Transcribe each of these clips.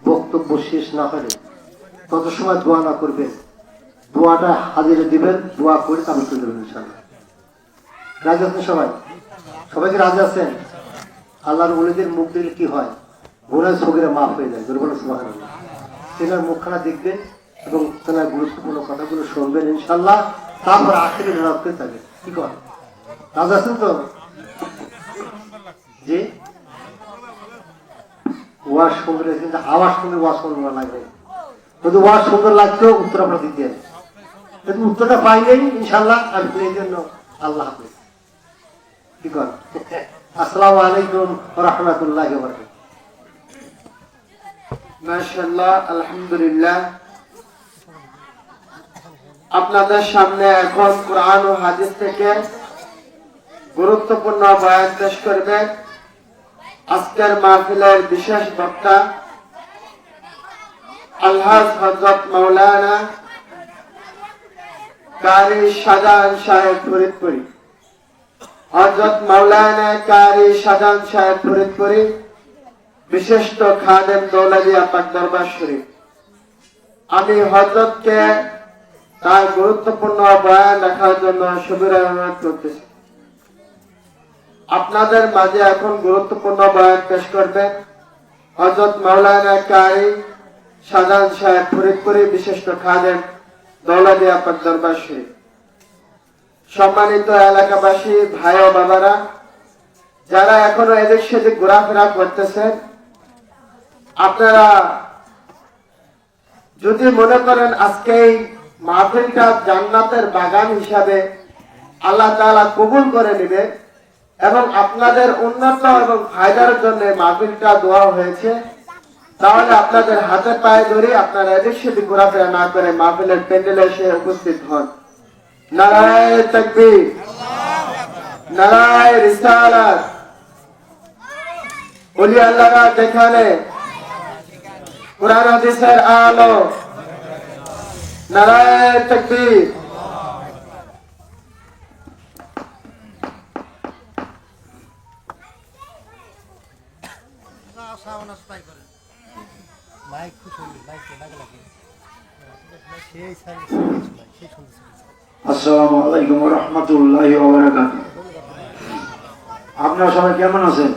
বক্তব্য শেষ না করে তত সময় দোয়া না করবেন, দোয়াটা হাজিরে দিবেন, দোয়া করে তারপর চলে যাবেন ইনশাআল্লাহ। রাজি আছেন সবাই? সবাইকে রাজি আছেন? আল্লাহর ওলিদের মুখ দিলে কি হয়? গুনাহ সগীরা মাফ হয়ে যায়। জোরে বলো সুবহানাল্লাহ। তেনার মুখখানা দেখবেন এবং তেনার গুরুত্বপূর্ণ কথাগুলো শুনবেন ইনশাআল্লাহ। তারপর আখেরে জবাব করে থাকবেন। কি করেন? রাজি আছেন তো? জি, ওয়াজ সুন্দর, কিন্তু আওয়াজ শুনে ওয়াজ সুন্দর লাগবে। যদি ওয়াজ সুন্দর লাগতো উত্তর আপনার দিতেন, কিন্তু উত্তরটা পাইলেই ইনশাআল্লাহ। আমি এই জন্য আল্লাহ হাফেজ। কি করেন? আসসালামু আলাইকুম ওয়া রাহমাতুল্লাহি ওয়া বারাকাতুহু। মাশাআল্লাহ, আলহামদুলিল্লাহ। আপনাদের সামনে এখন কোরআন ও হাদিস থেকে গুরুত্বপূর্ণ বয়ান পেশ করবেন আজকের মাহফিলের বিশেষ বক্তা আলহাজ হযরত মাওলানা কারি শাহজাহান সাহেব ফরিদপুরি। হযরত মাওলানা কারি শাহজাহান সাহেব ফরিদপুরি বিশিষ্ট খাদেম দৌলতদিয়া পাক দরবার শরীফ। আমি হযরতকে তার গুরুত্বপূর্ণ বয়ান রাখার জন্য সবিনয় অনুরোধ করতেছি। আপনাদের মাঝে এখন গুরুত্বপূর্ণ বয়ান পেশ করবেন হযরত মাওলানা কারি শাহজাহান সাহেব ফরিদপুরি বিশিষ্ট খাদেম দৌলতদিয়া পাক দরবার শরীফ। সম্মানিত এলাকাবাসী, ভাই ও বাবারা, যারা এখনো এদিক সেদিক ঘোরাফেরা করতেছেন, আপনারা যদি মনে করেন আজকে এই মাহফিলটা জান্নাতের বাগান হিসাবে আল্লাহ তাআলা কবুল করে নেবে এবং আপনাদের উন্নত এবং ফায়দার জন্য মাহফিলটা দেওয়া হয়েছে, তাহলে আপনাদের হাতে পায়ে ধরে আপনারা এদিক সেদিক ঘোরাফেরা না করে মাহফিলের প্যান্ডেলে এসে উপস্থিত হন। নারায়ে তাকবীর, নারায়ে রিসালাত। ওলি আল্লাহরা যেখানে কুরআন হাদিসের আলো, নারায়ে তাকবীর। আসসালামু আলাইকুম ওয়া রাহমাতুল্লাহি ওয়া বারাকাতুহু। আপনারা সবাই কেমন আছেন?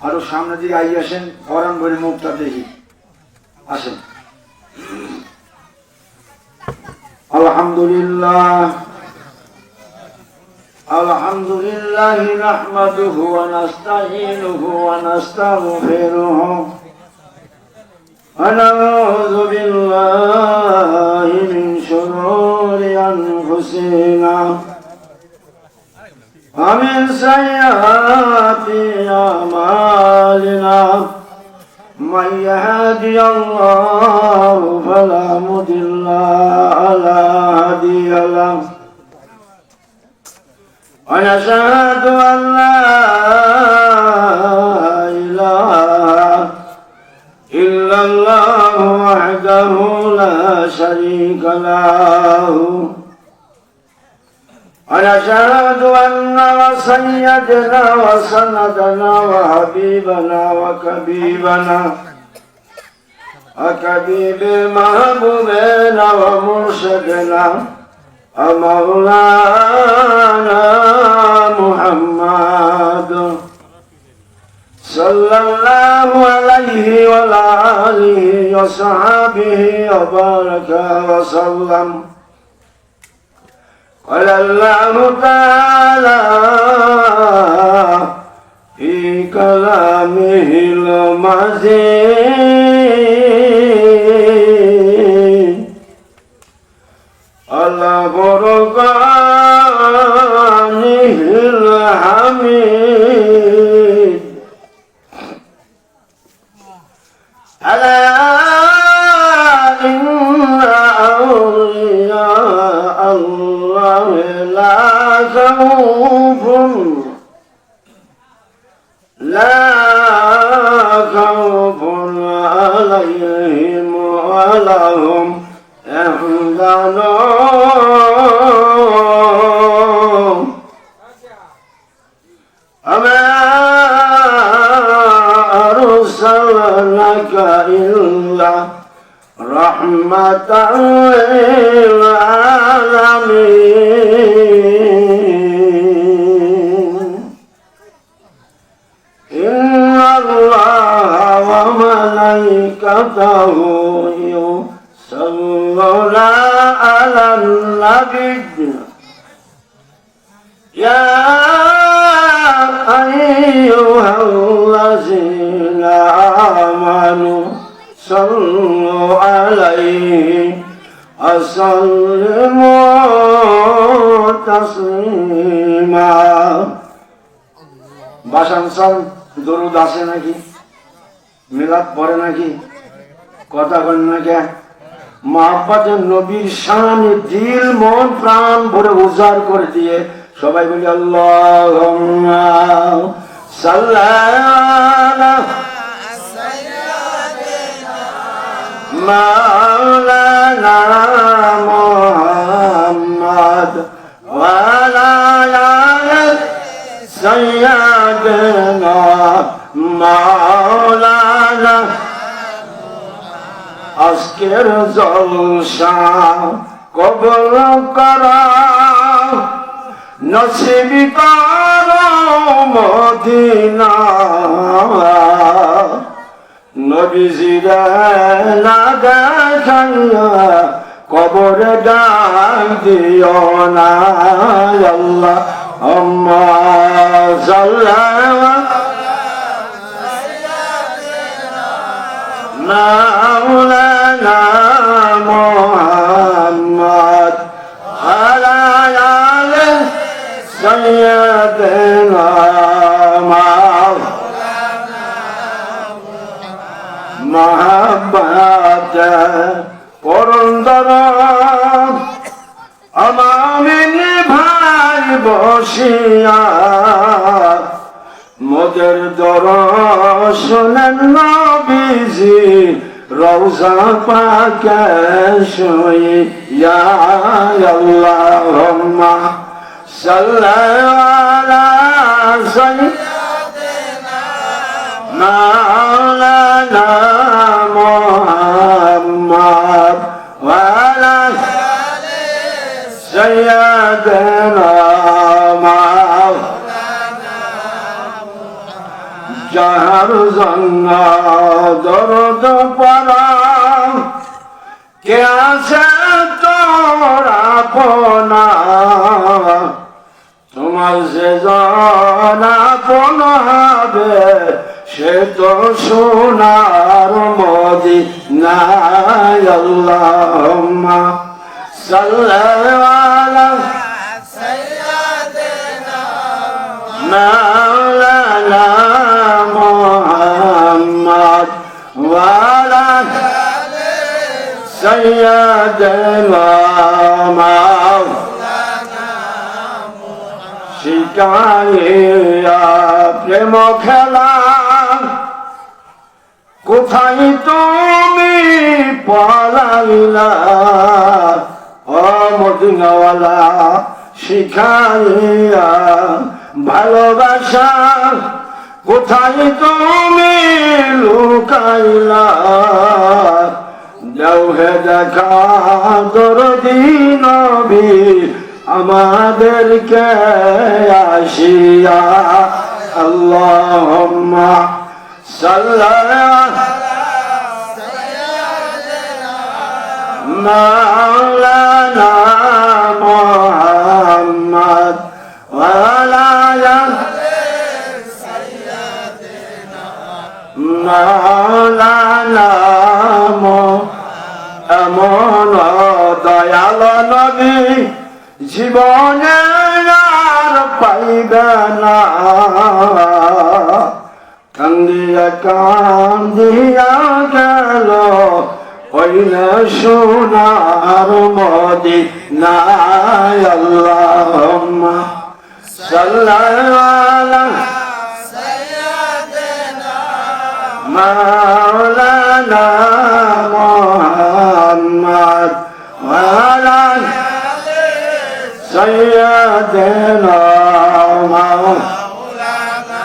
আরো সামনের দিকে আই আসেন, ওরান বলে মুখটা দেখি। আসেন। আলহামদুলিল্লাহ, আলহামদুলিল্লাহ নাহমাদুহু ওয়া নাস্তাঈনুহু ওয়া নাস্তাগফিরুহু ওয়া নাউযু বিল্লাহি মিন শুরুরি আনফুসিনা ওয়া মিন সাইয়্যাতি আমালিনা। من يهدي الله فلا مضل له هادي له ونشهد أن لا إله إلا الله وحده لا شريك له ونشهد أن سيدنا وسندنا وحبيبنا وكبيبنا وكبيب محبوبنا ومرشدنا ومولانا محمد صلى الله عليه وعلى آله وصحبه وبارك وسلم. قال الله تعالى في كلامه المجيد على بركانه الحميد ألا إن أولياء الله لا خوف عليهم ولا هم يحزنون. وما أرسلنا أرسلناك إلا رحمة للعالمين إن الله وملائكته يصلون على النبي يا أيها الذين آمنوا صلوا عليه وسلموا تسليما বাসানসাল দরুদ আছে নাকি? মিলাদ পড়ে নাকি? কথা বলেন না কে? মহব্বতের নবীর শানে দিল মন প্রাণ ভরে উজাড় করে দিয়ে সবাই বলি আল্লাহুম্মা সাল্লাল্লাহু মাওলানা মুহাম্মদ ওয়া আলা আলি সাইয়্যিদিনা মাওলানা আজকের জলসা কবুল করা নসিব করো মদিনা নবীজির না দেখাইয়া কবরে ডাক দিও না আল্লাহ আম্মা সাল্লাল্লাহু মাওলানা মুহাম্মদ আলা আলি সাইয়্যিদিনা মহব্বত পরন্দর আমামিন ভাই বসিয়া মোদের দর্শনের নবীজি রওজা পাকে শুইয়া আল্লাহুম্মা সাল্লাল্লাহু আলা সাইয়্যিদিনা মাওলানা মুহাম্মদ ওয়া আলা আলি সাইয়্যিদিনা যাহার জন্য দরদ পড়া কে আছে তোর আপনা তোমার যে জন আপন হবে সে তো সোনার মদিনায় আল্লাহুম্মা সাল্লাল্লাহু মাওলানা মুহাম্মদ ওয়া আলা আলি সাইয়্যিদিনা মাওলানা শিকাইয়া প্রেম খেলা কোথায় তুমি পলাইলা ও মদিনাওয়ালা শিখাইয়া ভালোবাসা কোথায় তুমি লুকাইলা দাও হে দেখা দরদি নবী আমাদেরকে আসিয়া আল্লাহুম্মা সাল্লাল্লাহু মাওলানা মুহাম্মদ ওয়া আলা আলি সাইয়্যিদিনা মাওলানা এমন দয়াল নবী জীবনে আর পাইবে না কান্দিয়া কান্দিয়া গেল হইলে সোনার মদিনায় আল্লাহুম্মা সাল্লাল্লাহু সাইয়্যিদিনা মাওলানা মুহাম্মদ ওয়া আলা আলি সাইয়্যিদিনা মাওলানা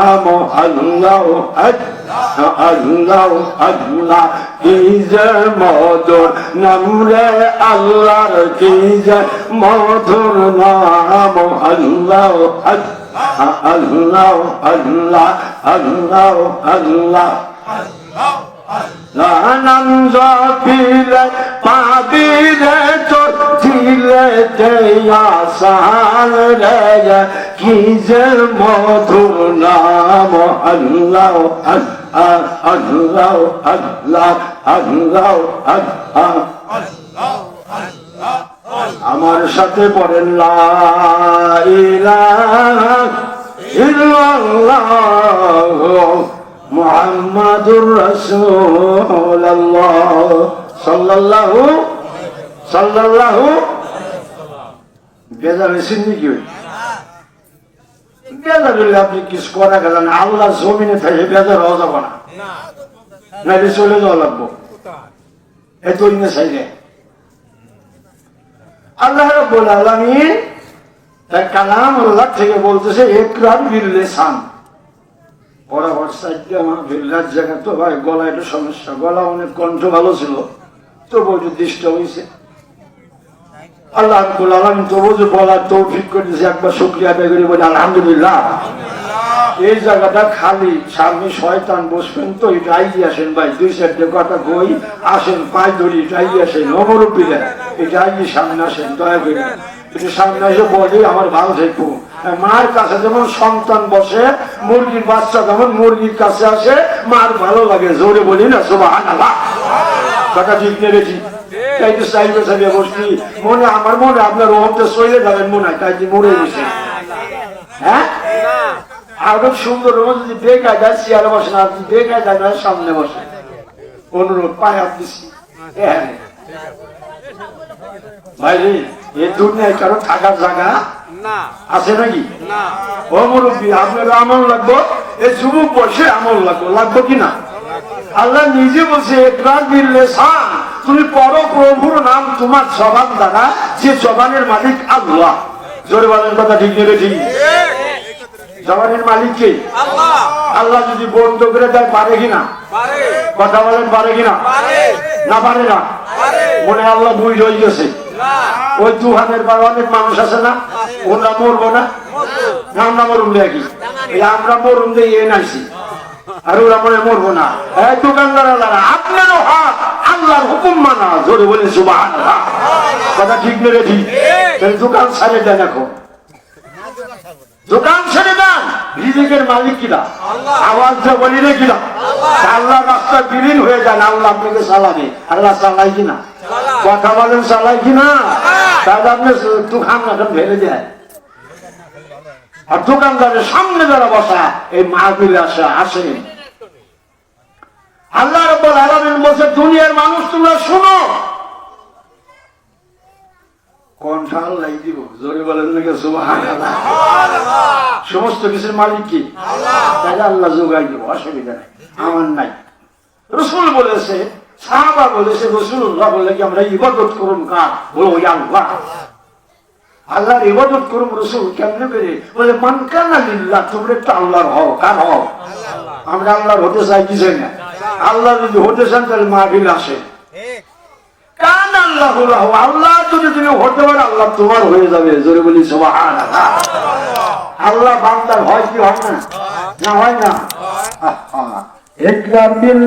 নাম আল্লাহ আল্লাহ আল্লাহ কি যে মধুর নাম রে আল্লাহর কি যে মধুর নাম আল্লাহ আল্লাহ আল্লাহ আল্লাহ আল্লাহ নাম জপিলে পাবি রে তোর দিলে আসান রে কি যে মধুর নাম আল্লাহ আল্লাহ আল্লাহ আল্লাহ আল্লাহ আমার সাথে পড়েন লা ইলাহা ইল্লাল্লাহ মুহাম্মাদুর রাসূলুল্লাহ সাল্লাল্লাহু সাল্লাল্লাহু বেজার হয়েছেন নাকি? বেজার হলে আপনি কিছু করা গেলেন, আল্লাহ জমিনে থাকে বেজার হওয়া যাবে না, নাইলে চলে যাওয়া লাগবো এত সাইডে। আল্লাহ রাব্বুল আলামিন তার কালাম আল্লাহ থেকে বলতেছে ইকরা বিল লিসান। বরাবর সাইডে আমার ভিল্লার জায়গা তো ভাই গলা একটু সমস্যা, গলা অনেক কণ্ঠ ভালো ছিল তবুও একটু দৃষ্ট হয়েছে। আল্লাহ রাব্বুল আলামিন তবুও যে বলার তৌফিক করে দিয়েছে, একবার শুকরিয়া আদায় করে বলি আলহামদুলিল্লাহ। এই জায়গাটা খালি, সামনে শয়তান বসবেন তো এটা আইয়ে আসেন ভাই, দুই চারটে কথা কই আসেন, পায়ে ধরি এটা আইয়ে আসেন, অমরুপিরা এটা আইয়ে সামনে আসেন, দয়া করে একটু সামনে এসে বলি আমার ভালো থাকবো। মার কাছে যেমন সন্তান বসে, মুরগির বাচ্চা যেমন মুরগির কাছে আসে, মার ভালো লাগে, জোরে বলি না সুবহানাল্লাহ। কথা ঠিক নেবেছি তাই তো চাইবে চাইবে বসছি মনে, আমার মনে আপনার ওমতে চলে যাবেন মনে হয়, তাই যে মরে গেছে। হ্যাঁ আরো সুন্দর যদি বেকায় যায় চেয়ারে বসে না, বেকায় যায় না সামনে বসে, অনুরোধ পায়ে হাত দিচ্ছি। ভাই এই দুনিয়ায় কারো থাকার জায়গা আছে নাকি? ও মুরব্বী আপনার আমল লাগবো, এই যুবক বসে আমল লাগবো, লাগবো কিনা? আল্লাহ নিজে বলছে ইকরার বিল লিসান, তুমি পড়ো প্রভুর নাম তোমার জবান দ্বারা, যে জবানের মালিক আল্লাহ। জোরে বলেন কথা ঠিক নেবে ঠিক? জবানের মালিক কে? আল্লাহ। আল্লাহ যদি বন্ধ করে দেয় পারে কিনা? কথা বলেন পারে কিনা? না পারে না? মনে আল্লাহ বুঝ হয়ে গেছে। ওই দুহানের পর অনেক মানুষ আছে না, ওরা মরবো না, আমরা মরুন দেখি, আমরা মরুন দিয়ে এ নাইছি আর ওরা মনে মরবো না। এই দোকানদার আপনারও হাত আল্লাহর হুকুম মানা, জোরে বলে সুবহানাল্লাহ। কথা ঠিক নেবে ঠিক? দোকান ছাড়ে দেন, এখন দোকান ছেড়ে দেন। রিজিকের মালিক কিনা? আওয়াজ যা বলি রে কিনা? আল্লাহ রাস্তা বিলীন হয়ে যান, আল্লাহ আপনাকে চালাবে। আল্লাহ চালাই কিনা? কথা বলেন চালাই কিনা? তাহলে আপনি দোকান এখন ভেঙে দেয়। আর দোকানদারের সামনে যারা বসা এই মাহফিলে আসেন। আল্লাহ রাব্বুল আলামিন বলছে দুনিয়ার মানুষ তোমরা শুনো, কণ্ঠ আল্লাহ দিব, জোরে বলেন নাকি সুবহানাল্লাহ। সমস্ত কিছুর মালিক কি? তাহলে আল্লাহ যোগাই দিব, অসুবিধা নাই, আমার নাই। রাসূল বলেছে, সাহাবা বলেছে, রাসূলুল্লাহ বললে কি আমরা ইবাদত করুন কার? বলো ওই আল্লাহ। আল্লাহর ইবাদত করুন রাসূল কেমনে করে? বলে মান কানা লিল্লাহ, তোমরা তো আল্লাহর হও। কার হও? আমরা আল্লাহর হতে চাই কি চাই না? আল্লাহ যদি হতে চান তাহলে মাহফিল আসে। কান আল্লাহ, আল্লাহ যদি তুমি হতে পারো আল্লাহ তোমার হয়ে যাবে, জোরে বলি সুবহানাল্লাহ। আল্লাহ বান্দার হয় কি হয় না? না হয় না? ইকরাম বিল